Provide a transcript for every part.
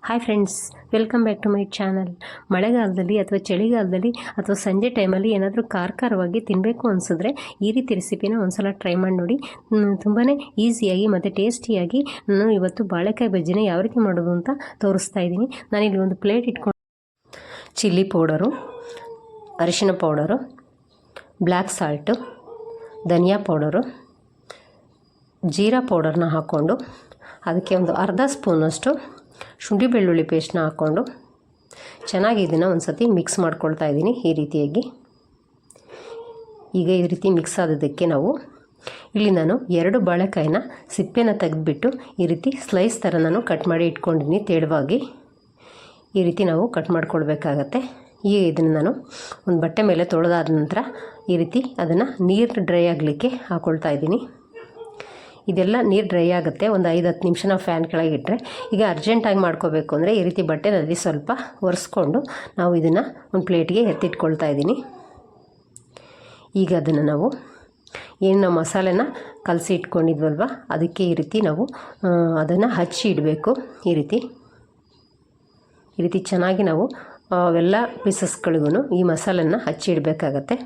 Hi friends, welcome back to my channel. ಮಳೆಗಾಲದಲ್ಲಿ ಅಥವಾ ಚಳಿಗಾಲದಲ್ಲಿ ಅಥವಾ ಸಂಜೆ ಟೈಮಲ್ಲಿ ಏನಾದರೂ ಖಾರವಾಗಿ ತಿನ್ನಬೇಕು ಅನಿಸಿದ್ರೆ ಈ ರೀತಿ ರೆಸಿಪಿನ ಒಂದ್ಸಲ ಟ್ರೈ ಮಾಡಿ ನೋಡಿ. ತುಂಬಾ ಈಸಿಯಾಗಿ ಮತ್ತು ಟೇಸ್ಟಿಯಾಗಿ ನಾನು ಇವತ್ತು ಬಾಳೆಕಾಯಿ ಬಜ್ಜಿನ ಯಾವ ರೀತಿ ಮಾಡೋದು ಅಂತ ತೋರಿಸ್ತಾ ಇದ್ದೀನಿ. ನಾನಿಲ್ಲಿ ಒಂದು ಪ್ಲೇಟ್ ಇಟ್ಕೊಂಡು ಚಿಲ್ಲಿ ಪೌಡರು, ಅರಿಶಿನ ಪೌಡರು, ಬ್ಲ್ಯಾಕ್ ಸಾಲ್ಟು, ಧನಿಯಾ ಪೌಡರು, ಜೀರಾ ಪೌಡರ್ನ ಹಾಕ್ಕೊಂಡು ಅದಕ್ಕೆ ಒಂದು ಅರ್ಧ ಸ್ಪೂನಷ್ಟು ಶುಂಠಿ ಬೆಳ್ಳುಳ್ಳಿ ಪೇಸ್ಟ್ನ ಹಾಕ್ಕೊಂಡು ಚೆನ್ನಾಗಿ ಇದನ್ನು ಒಂದು ಸತಿ ಮಿಕ್ಸ್ ಮಾಡ್ಕೊಳ್ತಾ ಇದ್ದೀನಿ. ಈ ರೀತಿಯಾಗಿ ಈಗ ಈ ರೀತಿ ಮಿಕ್ಸ್ ಆದದಕ್ಕೆ ನಾವು ಇಲ್ಲಿ ನಾನು 2 ಬಾಳೆಕಾಯಿನ ಸಿಪ್ಪೆನ ತೆಗೆದುಬಿಟ್ಟು ಈ ರೀತಿ ಸ್ಲೈಸ್ ಥರ ನಾನು ಕಟ್ ಮಾಡಿ ಇಟ್ಕೊಂಡಿದ್ದೀನಿ. ತೆಳುವಾಗಿ ಈ ರೀತಿ ನಾವು ಕಟ್ ಮಾಡ್ಕೊಳ್ಬೇಕಾಗತ್ತೆ. ಈಗ ಇದನ್ನು ನಾನು ಒಂದು ಬಟ್ಟೆ ಮೇಲೆ ತೊಳೆದಾದ ನಂತರ ಈ ರೀತಿ ಅದನ್ನು ನೀರು ಡ್ರೈ ಆಗಲಿಕ್ಕೆ ಹಾಕ್ಕೊಳ್ತಾ ಇದ್ದೀನಿ. ಇದೆಲ್ಲ ನೀರು ಡ್ರೈ ಆಗುತ್ತೆ. ಒಂದು 5-10 ನಿಮಿಷ ನಾವು ಫ್ಯಾನ್ ಕೆಳಗೆ ಇಟ್ಟರೆ. ಈಗ ಅರ್ಜೆಂಟಾಗಿ ಮಾಡ್ಕೋಬೇಕು ಅಂದರೆ ಈ ರೀತಿ ಬಟ್ಟೆನಲ್ಲಿ ಸ್ವಲ್ಪ ಒರೆಸ್ಕೊಂಡು ನಾವು ಇದನ್ನು ಒಂದು ಪ್ಲೇಟ್ಗೆ ಎತ್ತಿಟ್ಕೊಳ್ತಾ ಇದ್ದೀನಿ. ಈಗ ಅದನ್ನು ನಾವು ಏನು ಮಸಾಲೆನ ಕಲಸಿ ಇಟ್ಕೊಂಡಿದ್ವಲ್ವ ಅದಕ್ಕೆ ಈ ರೀತಿ ನಾವು ಅದನ್ನು ಹಚ್ಚಿ ಇಡಬೇಕು. ಈ ರೀತಿ ಚೆನ್ನಾಗಿ ನಾವು ಅವೆಲ್ಲ ಪೀಸಸ್ಗಳಿಗೂ ಈ ಮಸಾಲೆನ ಹಚ್ಚಿ ಇಡಬೇಕಾಗತ್ತೆ.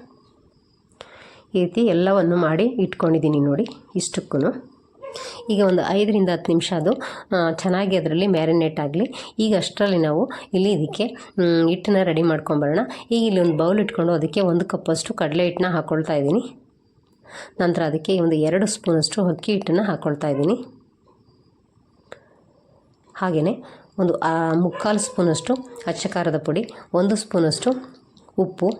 ಈ ರೀತಿ ಎಲ್ಲವನ್ನು ಮಾಡಿ ಇಟ್ಕೊಂಡಿದ್ದೀನಿ ನೋಡಿ ಇಷ್ಟಕ್ಕೂ. ಈಗ ಒಂದು 5-10 ನಿಮಿಷ ಅದು ಚೆನ್ನಾಗಿ ಅದರಲ್ಲಿ ಮ್ಯಾರಿನೇಟ್ ಆಗಲಿ. ಈಗ ಅಷ್ಟರಲ್ಲಿ ನಾವು ಇಲ್ಲಿ ಇದಕ್ಕೆ ಹಿಟ್ಟನ್ನ ರೆಡಿ ಮಾಡ್ಕೊಂಬರೋಣ. ಈಗ ಇಲ್ಲಿ ಒಂದು ಬೌಲ್ ಇಟ್ಕೊಂಡು ಅದಕ್ಕೆ 1 ಕಪ್ಪಷ್ಟು ಕಡಲೆ ಹಿಟ್ಟನ್ನ ಹಾಕ್ಕೊಳ್ತಾ ಇದ್ದೀನಿ. ನಂತರ ಅದಕ್ಕೆ ಒಂದು 2 ಸ್ಪೂನಷ್ಟು ಅಕ್ಕಿ ಹಿಟ್ಟನ್ನು ಹಾಕ್ಕೊಳ್ತಾ ಇದ್ದೀನಿ. ಹಾಗೆಯೇ ಒಂದು 3/4 ಸ್ಪೂನಷ್ಟು ಅಚ್ಚ ಖಾರದ ಪುಡಿ, 1 ಸ್ಪೂನಷ್ಟು ಉಪ್ಪು,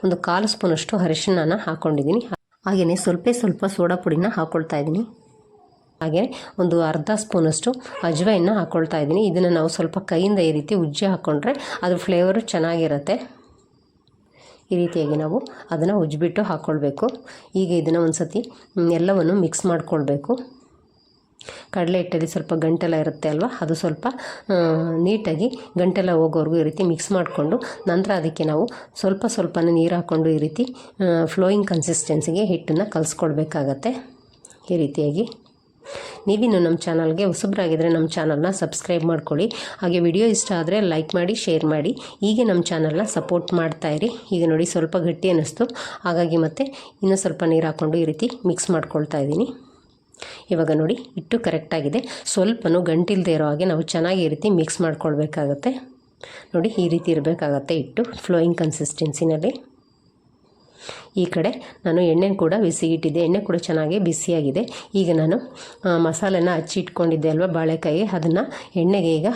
ಒಂದು 1/4 ಸ್ಪೂನಷ್ಟು ಅರಿಶಿನ ಹಾಕ್ಕೊಂಡಿದ್ದೀನಿ. ಹಾಗೆಯೇ ಸ್ವಲ್ಪ ಸೋಡಾ ಪುಡಿನ ಹಾಕ್ಕೊಳ್ತಾ ಇದ್ದೀನಿ. ಹಾಗೆ ಒಂದು ಅರ್ಧ ಸ್ಪೂನಷ್ಟು ಅಜ್ವೈನ ಹಾಕ್ಕೊಳ್ತಾ ಇದ್ದೀನಿ. ಇದನ್ನು ನಾವು ಸ್ವಲ್ಪ ಕೈಯಿಂದ ಈ ರೀತಿ ಉಜ್ಜಿ ಹಾಕ್ಕೊಂಡ್ರೆ ಅದು ಫ್ಲೇವರು ಚೆನ್ನಾಗಿರುತ್ತೆ. ಈ ರೀತಿಯಾಗಿ ನಾವು ಅದನ್ನು ಉಜ್ಜಿಬಿಟ್ಟು ಹಾಕ್ಕೊಳ್ಬೇಕು. ಈಗ ಇದನ್ನು ಒಂದು ಸತಿ ಎಲ್ಲವನ್ನು ಮಿಕ್ಸ್ ಮಾಡ್ಕೊಳ್ಬೇಕು. ಕಡಲೆ ಹಿಟ್ಟಲ್ಲಿ ಸ್ವಲ್ಪ ಗಂಟೆಲ್ಲ ಇರುತ್ತೆ ಅಲ್ವ, ಅದು ಸ್ವಲ್ಪ ನೀಟಾಗಿ ಗಂಟೆಲ್ಲ ಹೋಗೋವರೆಗೂ ಈ ರೀತಿ ಮಿಕ್ಸ್ ಮಾಡಿಕೊಂಡು ನಂತರ ಅದಕ್ಕೆ ನಾವು ಸ್ವಲ್ಪನೇ ನೀರು ಹಾಕ್ಕೊಂಡು ಈ ರೀತಿ ಫ್ಲೋಯಿಂಗ್ ಕನ್ಸಿಸ್ಟೆನ್ಸಿಗೆ ಹಿಟ್ಟನ್ನು ಕಲಿಸ್ಕೊಳ್ಬೇಕಾಗತ್ತೆ. ಈ ರೀತಿಯಾಗಿ ನೀವಿನ್ನು ನಮ್ಮ ಚಾನಲ್ಗೆ ಹೊಸಬರಾಗಿದ್ದರೆ ನಮ್ಮ ಚಾನಲ್ನ ಸಬ್ಸ್ಕ್ರೈಬ್ ಮಾಡ್ಕೊಳ್ಳಿ. ಹಾಗೆ ವಿಡಿಯೋ ಇಷ್ಟ ಆದರೆ ಲೈಕ್ ಮಾಡಿ, ಶೇರ್ ಮಾಡಿ. ಹೀಗೆ ನಮ್ಮ ಚಾನಲ್ನ ಸಪೋರ್ಟ್ ಮಾಡ್ತಾಯಿರಿ. ಈಗ ನೋಡಿ ಸ್ವಲ್ಪ ಗಟ್ಟಿ ಅನ್ನಿಸ್ತು, ಹಾಗಾಗಿ ಮತ್ತೆ ಇನ್ನೂ ಸ್ವಲ್ಪ ನೀರು ಹಾಕ್ಕೊಂಡು ಈ ರೀತಿ ಮಿಕ್ಸ್ ಮಾಡ್ಕೊಳ್ತಾ ಇದ್ದೀನಿ. ಇವಾಗ ನೋಡಿ ಹಿಟ್ಟು ಕರೆಕ್ಟಾಗಿದೆ. ಸ್ವಲ್ಪನೂ ಗಂಟಿಲ್ಲದೆ ಇರೋ ಹಾಗೆ ನಾವು ಚೆನ್ನಾಗಿ ಈ ರೀತಿ ಮಿಕ್ಸ್ ಮಾಡ್ಕೊಳ್ಬೇಕಾಗತ್ತೆ. ನೋಡಿ ಈ ರೀತಿ ಇರಬೇಕಾಗತ್ತೆ ಹಿಟ್ಟು ಫ್ಲೋಯಿಂಗ್ ಕನ್ಸಿಸ್ಟೆನ್ಸಿನಲ್ಲಿ. ಈ ಕಡೆ ನಾನು ಎಣ್ಣೆ ಕೂಡ ಬಿಸಿಗಿಟ್ಟಿದ್ದೆ. ಎಣ್ಣೆ ಕೂಡ ಚೆನ್ನಾಗಿ ಬಿಸಿಯಾಗಿದೆ. ಈಗ ನಾನು ಮಸಾಲೆನ ಹಚ್ಚಿ ಇಟ್ಕೊಂಡಿದ್ದೆ ಅಲ್ವ ಬಾಳೆಕಾಯಿ, ಅದನ್ನು ಎಣ್ಣೆಗೆ ಈಗ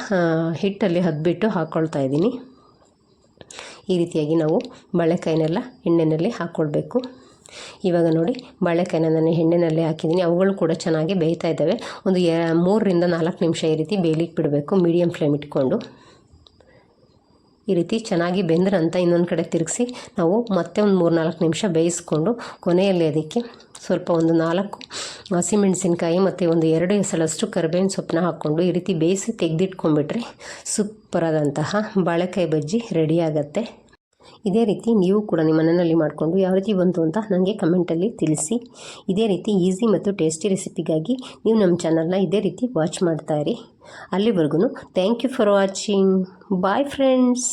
ಹಿಟ್ಟಲ್ಲಿ ಹದ್ಬಿಟ್ಟು ಹಾಕ್ಕೊಳ್ತಾ ಇದ್ದೀನಿ. ಈ ರೀತಿಯಾಗಿ ನಾವು ಬಾಳೆಕಾಯಿನೆಲ್ಲ ಎಣ್ಣೆಯಲ್ಲಿ ಹಾಕ್ಕೊಳ್ಬೇಕು. ಇವಾಗ ನೋಡಿ ಬಾಳೆಕಾಯಿನ ನಾನು ಎಣ್ಣೆಯಲ್ಲಿ ಹಾಕಿದ್ದೀನಿ. ಅವುಗಳು ಕೂಡ ಚೆನ್ನಾಗಿ ಬೇಯ್ತಾ ಇದ್ದಾವೆ. ಒಂದು 3-4 ನಿಮಿಷ ಈ ರೀತಿ ಬೇಯಲಿಕ್ಕೆ ಬಿಡಬೇಕು, ಮೀಡಿಯಮ್ ಫ್ಲೇಮ್ ಇಟ್ಕೊಂಡು. ಈ ರೀತಿ ಚೆನ್ನಾಗಿ ಬೆಂದ್ರಂತ ಇನ್ನೊಂದು ಕಡೆ ತಿರುಗಿಸಿ ನಾವು ಮತ್ತೆ ಒಂದು 3-4 ನಿಮಿಷ ಬೇಯಿಸ್ಕೊಂಡು ಕೊನೆಯಲ್ಲಿ ಅದಕ್ಕೆ ಸ್ವಲ್ಪ ಒಂದು 4 ಹಸಿಮೆಣಸಿನ್ಕಾಯಿ ಮತ್ತು ಒಂದು 2 ಎಸಳಷ್ಟು ಕರಿಬೇವಿನ ಸೊಪ್ಪನ್ನ ಹಾಕ್ಕೊಂಡು ಈ ರೀತಿ ಬೇಯಿಸಿ ತೆಗೆದಿಟ್ಕೊಂಡ್ಬಿಟ್ರೆ ಸೂಪರಾದಂತಹ ಬಾಳೆಕಾಯಿ ಬಜ್ಜಿ ರೆಡಿ ಆಗುತ್ತೆ. ಇದೇ ರೀತಿ ನೀವು ಕೂಡ ನಿಮ್ಮ ಮನೆಯಲ್ಲಿ ಮಾಡಿಕೊಂಡು ಯಾವ ರೀತಿ ಬಂತು ಅಂತ ನನಗೆ ಕಮೆಂಟಲ್ಲಿ ತಿಳಿಸಿ. ಇದೇ ರೀತಿ ಈಸಿ ಮತ್ತು ಟೇಸ್ಟಿ ರೆಸಿಪಿಗಾಗಿ ನೀವು ನಮ್ಮ ಚಾನಲ್ನ ಇದೇ ರೀತಿ ವಾಚ್ ಮಾಡ್ತಾಯಿರಿ. ಅಲ್ಲಿವರೆಗೂ thank you for watching. Bye friends.